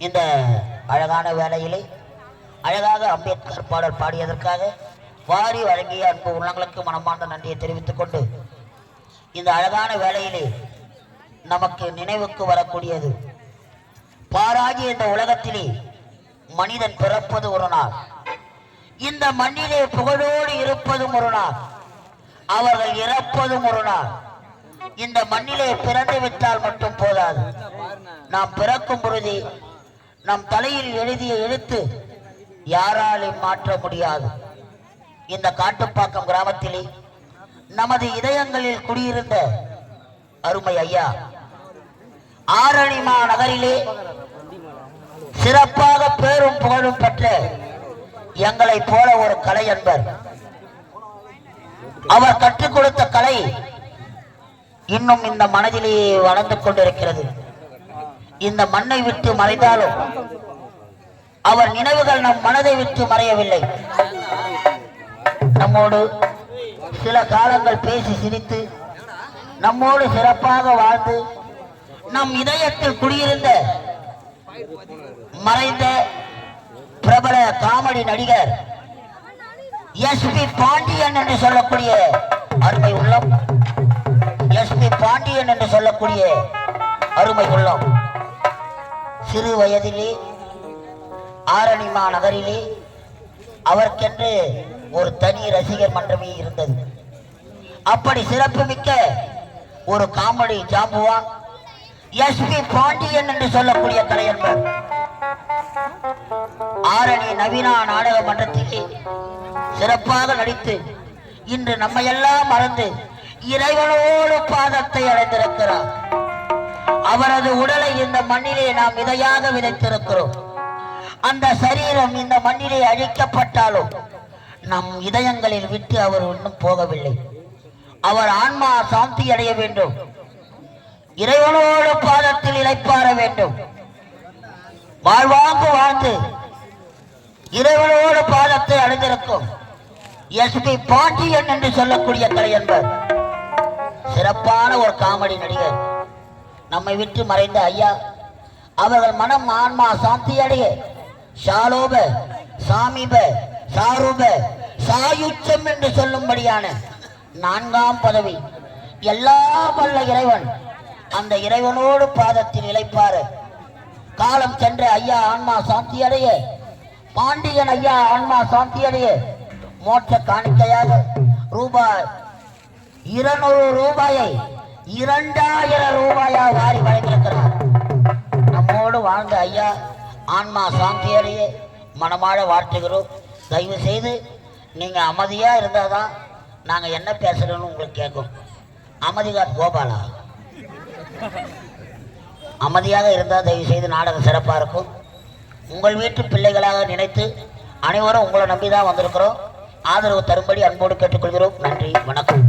இந்த அழகான வேளையிலே அழகாக அம்பேத்கர் பாடல் பாடியதற்காக வாரி வழங்கிய அன்பு உள்ளங்களுக்கு மனமார்ந்த நன்றியை தெரிவித்துக் கொண்டு இந்த அழகான வேளையிலே நமக்கு நினைவுக்கு வரக்கூடியது பாராகிய இந்த உலகத்திலே மனிதன் பிறப்பது ஒரு நாள், இந்த மண்ணிலே புகழோடு இருப்பதும் ஒரு நாள், அவர்கள் இறப்பதும் ஒரு நாள். இந்த மண்ணிலே பிறந்து விட்டால் மட்டும் போதாது, நாம் பிறக்கும் பொழுது நம் தலையில் எழுதிய எழுத்து யாராலும் மாற்ற முடியாது. இந்த காட்டுப்பாக்கம் கிராமத்திலே நமது இதயங்களில் குடியிருந்த அருமை ஐயா ஆரணிமா நகரிலே சிறப்பாக பேரும் புகழும் பெற்ற எங்களை போல ஒரு கலை அன்பர். அவர் கற்றுக் கொடுத்த கலை இன்னும் இந்த மனதிலே வளர்ந்து கொண்டிருக்கிறது. இந்த மண்ணை விட்டு மறைந்தாலும் அவர் நினைவுகள் நம் மனதை விட்டு மறையவில்லை. நம்மோடு சில காலங்கள் பேசி சிரித்து நம்மோடு சிறப்பாக வாழ்ந்து நம் இதயத்தில் குடியிருந்த மறைந்த பிரபல காமெடி நடிகர் எஸ்.பி. பாண்டியன் என்று சொல்லக்கூடிய அருமை உள்ளம், எஸ்.பி. பாண்டியன் என்று சொல்லக்கூடிய அருமை உள்ளம் சிறு வயதிலே ஆரணிமா நகரிலே அவருக்கென்று ஒரு தனி ரசிகர் மன்றமே இருந்தது. அப்படி சிறப்புமிக்க ஒரு காமெடி ஜாம்புவான் எஸ்.பி. பாண்டியன் என்று சொல்லக்கூடிய கலைஞர் ஆரணி நவீனா நாடக மன்றத்திலே சிறப்பாக நடித்து இன்று நம்மையெல்லாம் மறந்து இறைவனோடு பாதத்தை அடைந்திருக்கிறார். அவரது உடலை இந்த மண்ணிலே நாம் விதையாக விதைத்திருக்கிறோம். அந்த சரீரம் இந்த மண்ணிலே அழிக்கப்பட்டாலும் நம் இதயங்களில் விட்டு அவர் இன்னும் போகவில்லை. அவர் ஆன்மா சாந்தி அடைய வேண்டும், இறைவனோடு பாதத்தில் இளைப்பாற வேண்டும். வாழ்வாங்கு வாழ்ந்து இறைவனோடு பாதத்தை அடைந்திருக்கும் எஸ்.பி. பாண்டியன் என்று சொல்லக்கூடிய கலைஞர் சிறப்பான ஒரு காமெடி நடிகர். நம்மை விட்டு மறைந்த ஐயா அவர்கள் மனம் ஆன்மா சாந்தி அடைய ஷாலோப சாமிப சாரூப சாயுச்சம் என்று சொல்லும்படியான 4ஆம் பதவி எல்லாம் வல்ல இறைவன் அந்த இறைவனோடு பாதத்தில் இளைப்பார காலம் சென்ற ஐயா ஆன்மா சாந்தி அடைய, பாண்டியன் ஐயா ஆன்மா சாந்தி அடைய மோட்ச காணிக்கையாக ரூபாய் 200 ரூபாயை 2000 ரூபாயாக வாரி வழங்கியிருக்கிறார். நம்மோடு வாழ்ந்த ஐயா ஆன்மா சாந்தி அடைய மனமாழ வாழ்த்துகிறோம். தயவு செய்து நீங்க அமைதியா இருந்தாதான் நாங்க என்ன பேசுறோம்னு உங்களுக்கு கேட்கும். அமைதிகாட் கோபாலா, அமைதியாக இருந்தால் தயவு செய்து நாடகம் சிறப்பாக இருக்கும். உங்கள் வீட்டு பிள்ளைகளாக நினைத்து அனைவரும் உங்களை நம்பிதான் வந்திருக்கிறோம். ஆதரவு தரும்படி அன்போடு கேட்டுக்கொள்கிறோம். நன்றி, வணக்கம்.